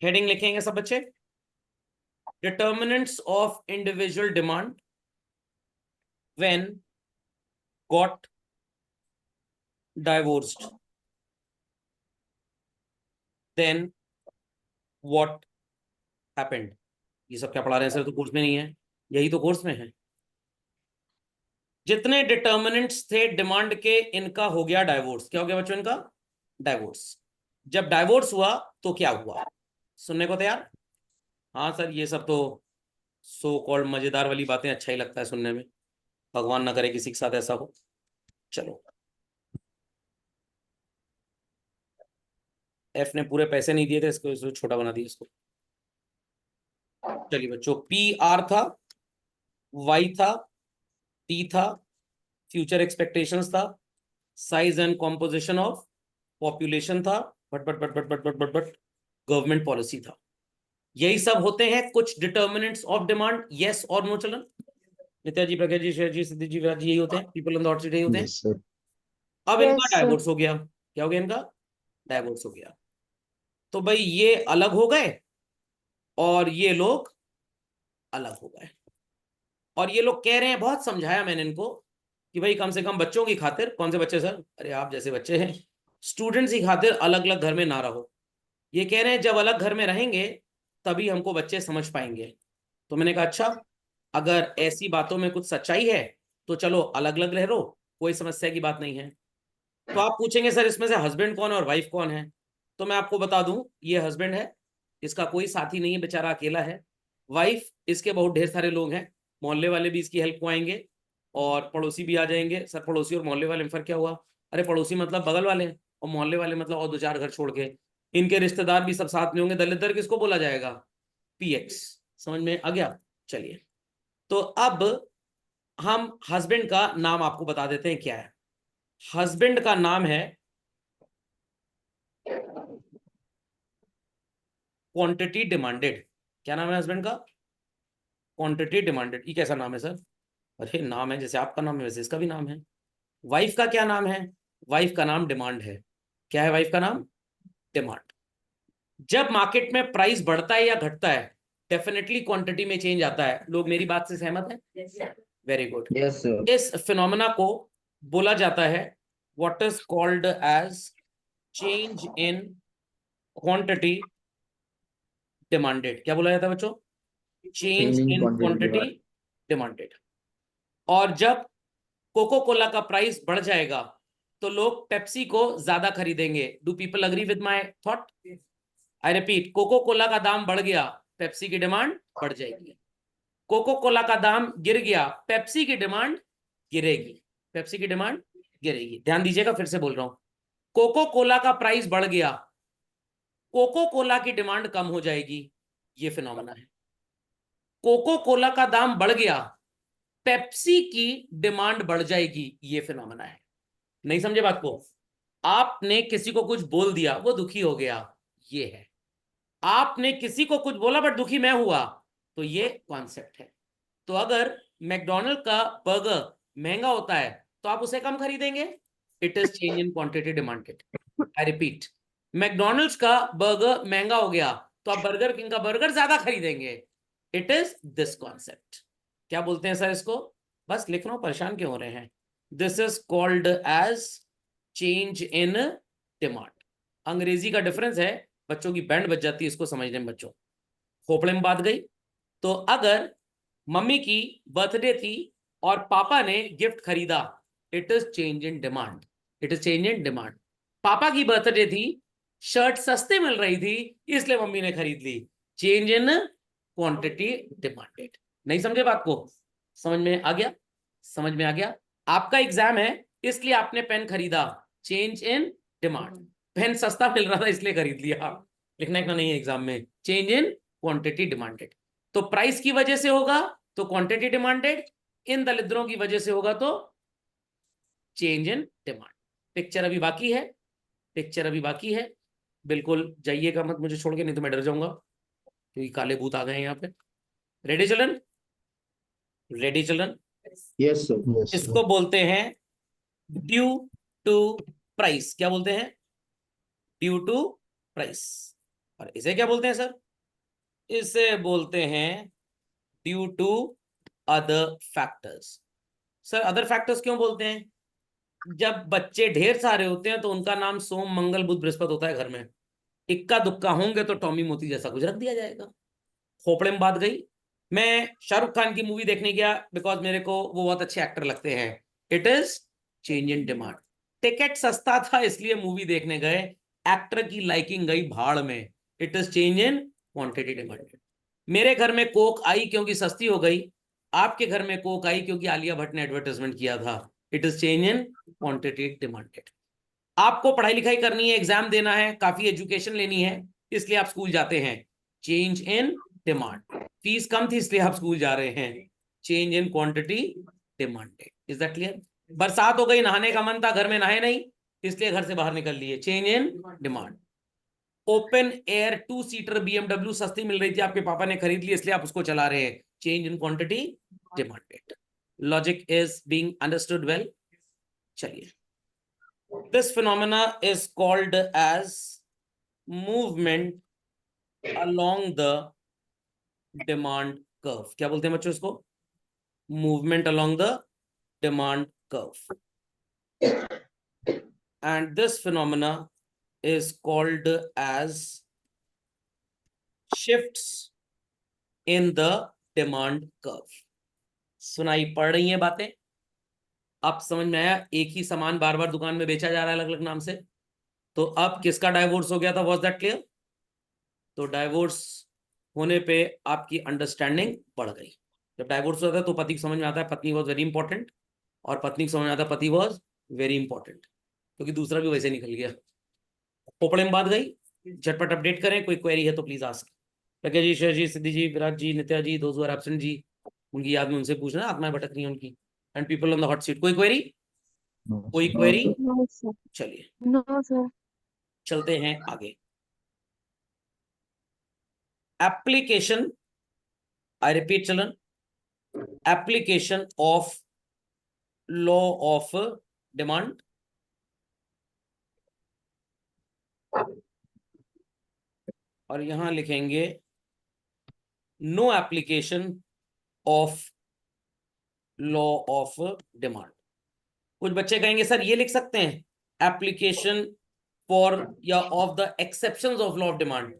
Heading लिखेंगे सब बच्चे, determinants of individual demand when got divorced, then what happened। ये सब क्या पढ़ा रहे हैं सर, तो कोर्स में नहीं है, यही तो कोर्स में है। जितने डिटर्मिनेंट्स थे डिमांड के, इनका हो गया डाइवोर्स। क्या हो गया बच्चों, इनका डाइवोर्स। जब डाइवोर्स हुआ तो क्या हुआ, सुनने को तैयार? हाँ सर, ये सब तो सो कॉल्ड मजेदार वाली बातें अच्छा ही लगता है सुनने में, भगवान ना करे किसी के साथ ऐसा हो। चलो, एफ ने पूरे पैसे नहीं दिए थे इसको छोटा बना दिया इसको। चलिए बच्चों, पी आर था, वाई था, टी था, फ्यूचर एक्सपेक्टेशंस था, size and composition of population था, बट गवर्नमेंट पॉलिसी था। यही सब होते हैं कुछ डिटर्मिनेंट्स ऑफ डिमांड। यस और नो चलन? नित्या जी, प्रज्ञा जी, शेर जी, सिद्धि जी, विराट जी, यही होते हैं, people on the hot seat यही होते हैं। Yes sir. अब इनका Yes, sir. डाइवोर्स हो गया। क्या हो गया इनका? डाइवोर्स हो गया। तो भाई ये अलग हो गए और ये लोग अलग हो गए। और ये लोग कह रहे हैं, बहुत समझाया मैंने इनको कि भाई कम से कम बच्चों की खातिर। कौन से बच्चे सर? अरे आप जैसे बच्चे हैं, स्टूडेंट्स की खातिर अलग अलग घर में ना रहो। ये कह रहे हैं जब अलग घर में रहेंगे तभी हमको बच्चे समझ पाएंगे। तो मैंने कहा अच्छा, अगर ऐसी बातों में कुछ सच्चाई है तो चलो अलग अलग रह लो, कोई समस्या की बात नहीं है। तो आप पूछेंगे सर इसमें से हस्बैंड कौन है और वाइफ कौन है? तो मैं आपको बता दूं, ये हस्बैंड है, इसका कोई साथी नहीं है, बेचारा अकेला है। वाइफ, इसके बहुत ढेर सारे लोग हैं, मोहल्ले वाले भी इसकी हेल्प को आएंगे और पड़ोसी भी आ जाएंगे। सर पड़ोसी और मोहल्ले वाले में फर्क क्या हुआ? अरे पड़ोसी मतलब बगल वाले, और मोहल्ले वाले मतलब और दो चार घर छोड़ के। इनके रिश्तेदार भी सब साथ में होंगे। दलित दर किसको बोला जाएगा? पीएक्स। समझ में आ गया? चलिए, तो अब हम हस्बैंड का नाम आपको बता देते हैं क्या है। हस्बैंड का नाम है क्वांटिटी डिमांडेड। क्या नाम है हस्बैंड का? Quantity demanded. ये कैसा नाम है सर? अरे नाम है, जैसे आपका नाम है वैसे इसका भी नाम है। वाइफ का क्या नाम है? वाइफ का नाम डिमांड है। क्या है वाइफ का नाम? डिमांड। जब मार्केट में प्राइस बढ़ता है या घटता है, डेफिनेटली क्वांटिटी में चेंज आता है। लोग मेरी बात से सहमत हैं? Very good. Yes sir. इस फिनोमेना को बोला जाता है what is called as change in quantity demanded. क्या बोला जाता है बच्चों? Change in quantity demanded. और जब कोको कोला का प्राइस बढ़ जाएगा तो लोग पेप्सी को ज्यादा खरीदेंगे। Do people agree with my thought? I repeat, Coca Cola का दाम बढ़ गया, पेप्सी की डिमांड बढ़ जाएगी। कोको कोला का दाम गिर गया, पेप्सी की डिमांड गिरेगी। पेप्सी की डिमांड गिरेगी। ध्यान दीजिएगा, फिर से बोल रहा हूं, कोको कोला का प्राइस बढ़ गया, कोको कोला की डिमांड कम हो जाएगी। ये फिनोमेना है। कोको कोला का दाम बढ़ गया, पेप्सी की डिमांड बढ़ जाएगी। ये फिनोमेना है। नहीं समझे बात को? आपने किसी को कुछ बोल दिया, वो दुखी हो गया, ये है। आपने किसी को कुछ बोला बट दुखी मैं हुआ, तो ये कॉन्सेप्ट है। तो अगर मैकडोनल्ड का बर्गर महंगा होता है तो आप उसे कम खरीदेंगे। It is change in quantity demanded. I repeat, McDonald's का बर्गर महंगा हो गया तो आप बर्गर किंग का बर्गर ज्यादा खरीदेंगे। It is this concept. क्या बोलते हैं सर इसको? बस लिख रहा हूं, परेशान क्यों हो रहे हैं? This is called as change in demand. अंग्रेजी का डिफरेंस है, बच्चों की बैंड बज जाती है इसको समझने में। बच्चों खोपड़े में बात गई। तो अगर मम्मी की बर्थडे थी और पापा ने गिफ्ट खरीदा, it is change in demand. It is change in demand. पापा की बर्थडे थी, शर्ट सस्ते मिल रही थी, इसलिए मम्मी ने खरीद ली। Change in quantity demanded. नहीं समझे बात को? समझ में आ गया? समझ में आ गया? आपका एग्जाम है इसलिए आपने पेन खरीदा, चेंज इन डिमांड। पेन सस्ता मिल रहा था इसलिए खरीद लिया। लिखना का नहीं है एग्जाम में, चेंज इन क्वांटिटी डिमांडेड। तो प्राइस की वजह से होगा तो क्वांटिटी डिमांडेड, इन दलिद्रों की वजह से होगा तो चेंज इन डिमांड। पिक्चर अभी बाकी है, पिक्चर अभी बाकी है। बिल्कुल जाइएगा मत मुझे छोड़ के, नहीं तो मैं डर जाऊंगा क्योंकि काले भूत आ गए हैं यहाँ पे। Ready children? Ready children? Yes sir. इसको बोलते हैं ड्यू टू प्राइस। क्या बोलते हैं? Due to price. और इसे क्या बोलते हैं सर? इसे बोलते हैं due to other factors. Sir other factors क्यों बोलते हैं? जब बच्चे ढेर सारे होते हैं तो उनका नाम सोम मंगल बुध बृहस्पति होता है घर में। इक्का दुक्का होंगे तो टॉमी मोती जैसा कुछ रख दिया जाएगा। खोपड़े में बात गई। मैं शाहरुख खान की मूवी देखने गया बिकॉज मेरे को वो बहुत अच्छे एक्टर लगते हैं। It is change in demand. Ticket सस्ता था इसलिए मूवी देखने गए, एक्टर की लाइकिंग गई भाड़ में। It is change in quantity demanded. मेरे घर में कोक आई क्योंकि सस्ती हो गई, आपके घर में कोक आई क्योंकि आलिया भट्ट ने एडवर्टाइजमेंट किया था। It is change in quantity demanded. आपको पढ़ाई लिखाई करनी है, एग्जाम देना है, काफी एजुकेशन लेनी है, इसलिए आप स्कूल जाते हैं। Change in demand. फीस कम थी इसलिए आप स्कूल जा रहे हैं। Change in quantity demanded. Is that clear? बरसात हो गई, नहाने का मन था, घर में नहाए नहीं, इसलिए घर से बाहर निकल लिए। Change in demand. Open air 2 seater BMW सस्ती मिल रही थी, आपके पापा ने खरीद ली इसलिए आप उसको चला रहे हैं। Change in quantity demanded. Logic is being understood well? चलिए, this phenomena is called as movement along the demand curve. क्या बोलते हैं बच्चों इसको? movement along the demand curve. And this phenomena is called as shifts in the demand curve. सुनाई पड़ रही हैं बातें? आप समझ में आया? एक ही सामान बार बार दुकान में बेचा जा रहा है अलग अलग नाम से। तो अब किसका डाइवोर्स हो गया था? Was that clear? तो डाइवोर्स होने पे आपकी अंडरस्टैंडिंग बढ़ गई। जब डाइवोर्स होता है तो पति को समझ में आता है पत्नी वॉज वेरी इंपॉर्टेंट, और पत्नी को समझ में आता है पति वॉज वेरी इंपॉर्टेंट, क्योंकि दूसरा भी वैसे निकल गया। पोपड़े में बात गई। झटपट अपडेट करें, कोई क्वेरी है तो प्लीज आस्क। प्रज्ञा जी, शेर जी, सिद्धि जी, विराट जी, नित्या जी, दोस्त आर एब्सेंट जी, उनकी याद में उनसे पूछना, आत्माएं भटक रही हैं उनकी। And people on the hot seat, कोई क्वेरी? कोई क्वेरी? No sir. चलिए नो सर। चलते हैं आगे। Application, I repeat children, application of law of demand. और यहां लिखेंगे no application of law of demand. कुछ बच्चे कहेंगे सर ये लिख सकते हैं एप्लीकेशन फॉर या of the exceptions of law of demand.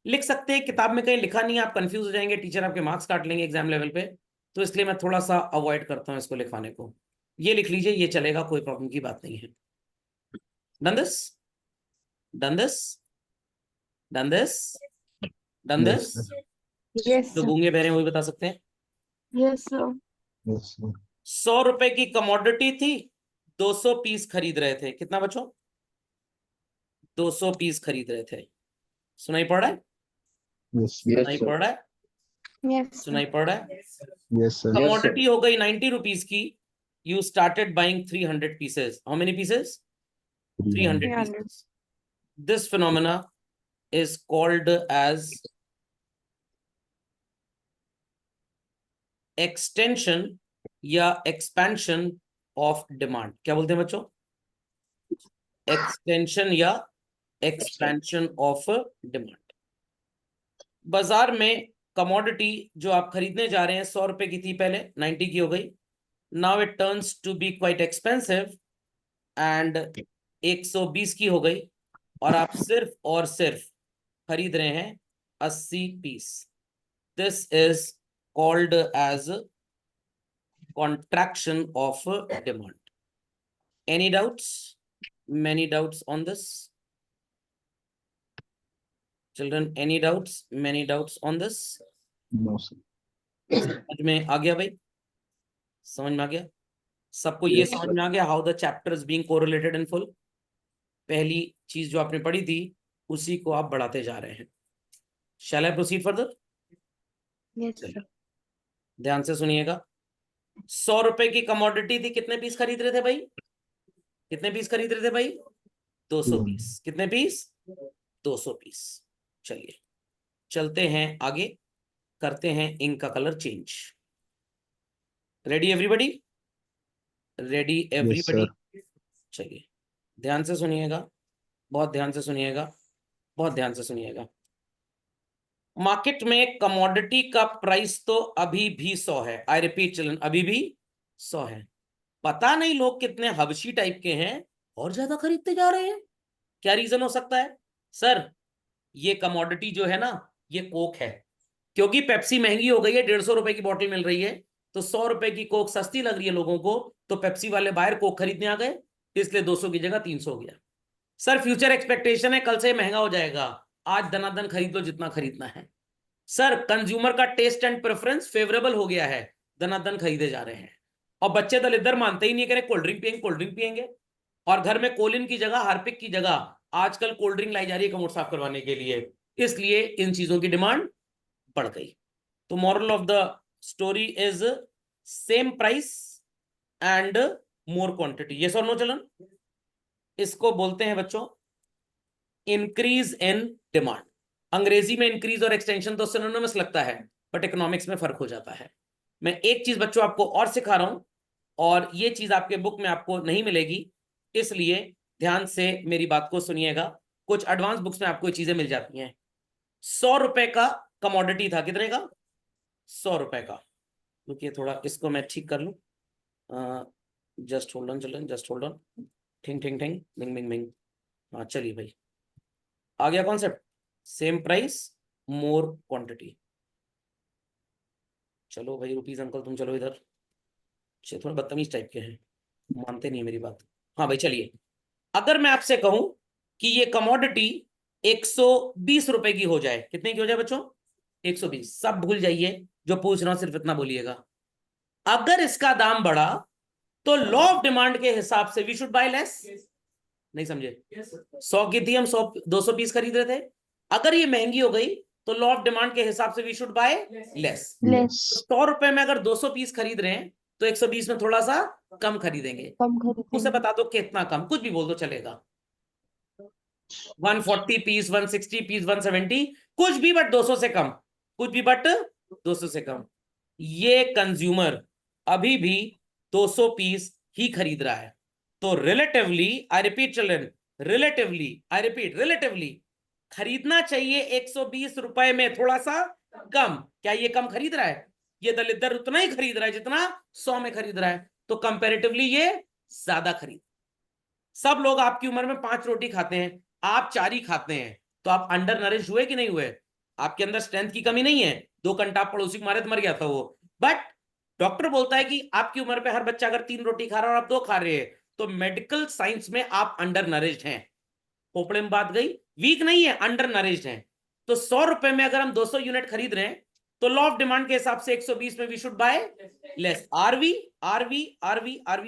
लिख सकते हैं, किताब में कहीं लिखा नहीं है, आप कंफ्यूज हो जाएंगे, टीचर आपके मार्क्स काट लेंगे एग्जाम लेवल पे। तो इसलिए मैं थोड़ा सा अवॉइड करता हूं इसको लिखवाने को। ये लिख लीजिए, ये चलेगा, कोई प्रॉब्लम की बात नहीं है। Done this? Done this? Done this? Done this? Yes जो सर। गूंगे बहरे हैं वही बता सकते हैं। Yes sir. 100 रुपए की कमोडिटी थी, 200 पीस खरीद रहे थे। कितना बच्चों? 200 पीस खरीद रहे थे। सुनाई पड़ रहा है? सुनाई पड़ रहा है? यस सुनाई पड़ रहा है? Yes, sir. कमोडिटी हो गई 90 रुपीज की। You started buying 300 pieces. How many pieces? 300 pieces. This phenomena is called as extension या expansion of demand. क्या बोलते हैं बच्चों? Extension या expansion of demand. बाजार में कमोडिटी जो आप खरीदने जा रहे हैं 100 रुपए की थी, पहले 90 की हो गई। Now it turns to be quite expensive and 120 की हो गई, और आप सिर्फ और सिर्फ खरीद रहे हैं 80 पीस। This is called as contraction of demand. Any doubts? Many doubts on this children? Any doubts? Many doubts on this? No, sir. समझ में आ गया भाई? समझ में आ गया सबको? ये Yes, समझ sir. में आ गया how the chapter is being correlated in full? पहली चीज जो आपने पढ़ी थी उसी को आप बढ़ाते जा रहे हैं। Shall I proceed further? Yes sir. ध्यान से सुनिएगा। 100 रुपए की कमोडिटी थी, कितने पीस खरीद रहे थे भाई? कितने पीस खरीद रहे थे भाई? 200 पीस। कितने पीस? 200 पीस। चलिए चलते हैं आगे, करते हैं इंक का colour change. Ready everybody? Ready Yes, everybody? sir. चलिए ध्यान से सुनिएगा, बहुत ध्यान से सुनिएगा, बहुत ध्यान से सुनिएगा। मार्केट में कमोडिटी का प्राइस तो अभी भी 100 है। आई रिपीट चिल्ड्रन, अभी भी 100 है। पता नहीं लोग कितने हबशी टाइप के हैं और ज्यादा खरीदते जा रहे हैं। क्या रीजन हो सकता है सर? ये कमोडिटी जो है ना, ये कोक है। क्योंकि पेप्सी महंगी हो गई है, 150 रुपए की बोतल मिल रही है, तो 100 रुपए की कोक सस्ती लग रही है लोगों को, तो पेप्सी वाले बाहर कोक खरीदने आ गए, इसलिए 200 की जगह 300 हो गया। सर फ्यूचर एक्सपेक्टेशन है कल से महंगा हो जाएगा, आज दनादन खरीद लो जितना खरीदना है। सर कंज्यूमर का टेस्ट एंड प्रेफरेंस फेवरेबल हो गया है, दनादन खरीदे जा रहे हैं। और बच्चे दल इधर मानते ही नहीं, कह रहे कोल्ड ड्रिंक पियेंगे, कोल्ड ड्रिंक पियेंगे। और घर में कोलिन की जगह, हार्पिक की जगह आजकल कोल्ड ड्रिंक लाई जा रही है कमोड साफ करवाने के लिए, इसलिए इन चीजों की डिमांड बढ़ गई। तो moral of the story is same price and more quantity. Yes और नो चलन? इसको बोलते हैं बच्चों इंक्रीज इन डिमांड। अंग्रेजी में इंक्रीज और एक्सटेंशन तो सिनोनिमस लगता है, बट इकोनॉमिक्स में फर्क हो जाता है। मैं एक चीज बच्चों आपको और सिखा रहा हूं, और ये चीज आपके बुक में आपको नहीं मिलेगी, इसलिए ध्यान से मेरी बात को सुनिएगा। कुछ एडवांस बुक्स में आपको ये चीजें मिल जाती हैं। 100 रुपए का कमोडिटी था, कितने का? 100 रुपए का। रुकिए थोड़ा इसको मैं ठीक कर लूं, just hold on children, just hold on. ठिंग ठिंग ठिंग मिंग मिंग मिंग। हाँ चलिए भाई, आ गया concept. Same price more quantity. चलो भाई रुपीज अंकल तुम चलो इधर, थोड़ा बदतमीज टाइप के हैं, मानते नहीं है मेरी बात। हाँ भाई चलिए, अगर मैं आपसे कहूं कि ये कमोडिटी 120 रुपए की हो जाए, कितने की हो जाए बच्चों? 120। सब भूल जाइए, जो पूछ रहा हूं सिर्फ इतना बोलिएगा। अगर इसका दाम बढ़ा तो लॉ ऑफ डिमांड के हिसाब से वी शुड बाय लेस। नहीं समझे? 100 की थी, हम 200 पीस खरीद रहे थे। अगर ये महंगी हो गई तो लॉ ऑफ डिमांड के हिसाब से we should buy less. Less. 100 रुपए में अगर 200 पीस खरीद रहे हैं तो 120 में थोड़ा सा कम खरीदेंगे। कम उसे खरीदेंगे। बता दो कितना कम, कुछ भी बोल दो चलेगा। 140 पीस, 160 पीस, 170, कुछ भी बट 200 से कम, कुछ भी बट 200 से कम। ये कंज्यूमर अभी भी 200 पीस ही खरीद रहा है। तो रिलेटिवली, आई रिपीट चिल्ड्रन, रिलेटिवली, आई रिपीट रिलेटिवली, खरीदना चाहिए 120 रुपए में थोड़ा सा कम। क्या ये कम खरीद रहा है? ये दलिद्र उतना ही खरीद रहा है जितना 100 में खरीद रहा है, तो कंपैरेटिवली ये ज्यादा खरीद। सब लोग आपकी उम्र में 5 रोटी खाते हैं, आप 4 ही खाते हैं, तो आप अंडर नरिश हुए कि नहीं हुए? आपके अंदर स्ट्रेंथ की कमी नहीं है। 2 घंटा पड़ोसी को मारे तो मर गया था वो। बट डॉक्टर बोलता है कि आपकी उम्र पे हर बच्चा अगर 3 रोटी खा रहा है और आप 2 खा रहे हैं, तो मेडिकल साइंस में आप अंडर नरिश्ड हैं। पोपड़े में बात गई, वीक नहीं है, अंडर नरिश्ड हैं। तो 100 रुपए में अगर हम 200 यूनिट खरीद रहे हैं तो लॉ ऑफ डिमांड के हिसाब से 120 में we should buy less. Are we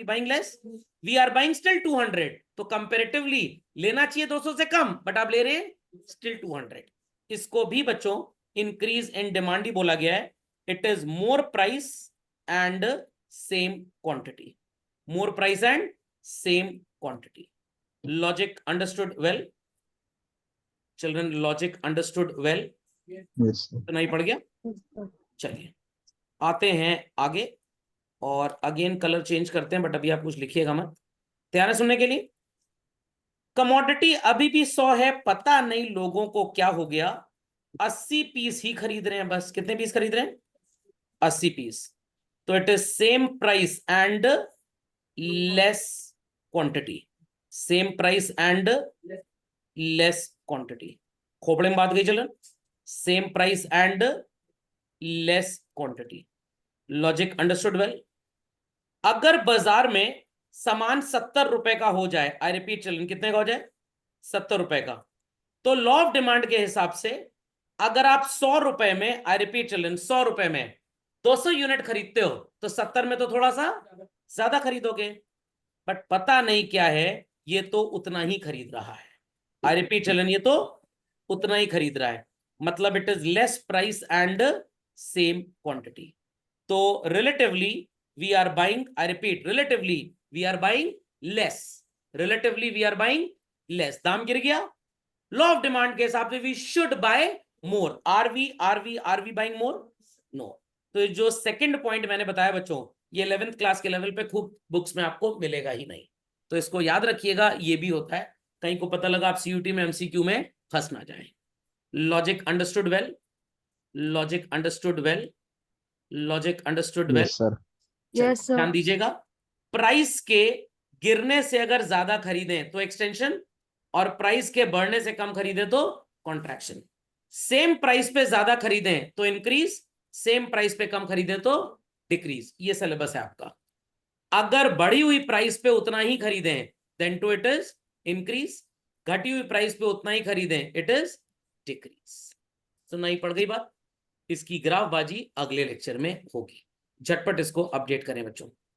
buying less? We are buying still 200। तो कंपेरेटिवली लेना चाहिए 200 से कम, बट आप ले रहे हैं स्टिल 200। इसको भी बच्चों इंक्रीज इन डिमांड ही बोला गया है। It is more price and same quantity, more price and same quantity. Logic understood well children? Logic understood well? Yes, sir. तो नहीं पड़ गया? चलिए आते हैं आगे, और अगेन कलर चेंज करते हैं, बट अभी आप कुछ लिखिएगा मत। तैयार है सुनने के लिए? कमोडिटी अभी भी 100 है, पता नहीं लोगों को क्या हो गया, 80 पीस ही खरीद रहे हैं बस। कितने पीस खरीद रहे हैं? 80 पीस। तो it is same price and less quantity, same price and less quantity. खोपड़े में बात गई चलन, same price and less quantity. Logic understood well? अगर बाजार में सामान 70 रुपए का हो जाए, आई रिपीट चिल्ड्रन, कितने का हो जाए? 70 रुपए का, तो लॉ ऑफ डिमांड के हिसाब से अगर आप 100 रुपए में, आई रिपीट चिल्ड्रन 100 रुपए में 200 यूनिट खरीदते हो, तो 70 में तो थोड़ा सा ज्यादा खरीदोगे। बट पता नहीं क्या है, ये तो उतना ही खरीद रहा है। आई रिपीट चिल्ड्रन, ये तो उतना ही खरीद रहा है, मतलब it is less price and same quantity. तो relatively we are buying, I repeat relatively we are buying less, relatively we are buying less. दाम गिर गया, लॉ ऑफ डिमांड के हिसाब से we should buy more. Are we buying more? No. तो जो second point मैंने बताया बच्चों, ये 11th क्लास के लेवल पे खूब बुक्स में आपको मिलेगा ही नहीं, तो इसको याद रखिएगा। ये भी होता है, कहीं को पता लगा आप सीयूटी में एमसीक्यू में फंस ना जाए। Logic understood well? Logic understood well? Logic understood well? Yes, sir. Yes, sir. ध्यान दीजिएगा, प्राइस के गिरने से अगर ज्यादा खरीदें तो एक्सटेंशन, और प्राइस के बढ़ने से कम खरीदें तो कॉन्ट्रैक्शन। सेम प्राइस पे ज्यादा खरीदें तो इंक्रीज, सेम प्राइस पे कम खरीदें तो डिक्रीज। ये सिलेबस है आपका। अगर बढ़ी हुई प्राइस पे उतना ही खरीदें then to it is increase, घटी हुई प्राइस पे उतना ही खरीदें इट इज डिक्रीज। सुनाई पड़ गई बात? इसकी ग्राफबाजी अगले लेक्चर में होगी। झटपट इसको अपडेट करें बच्चों।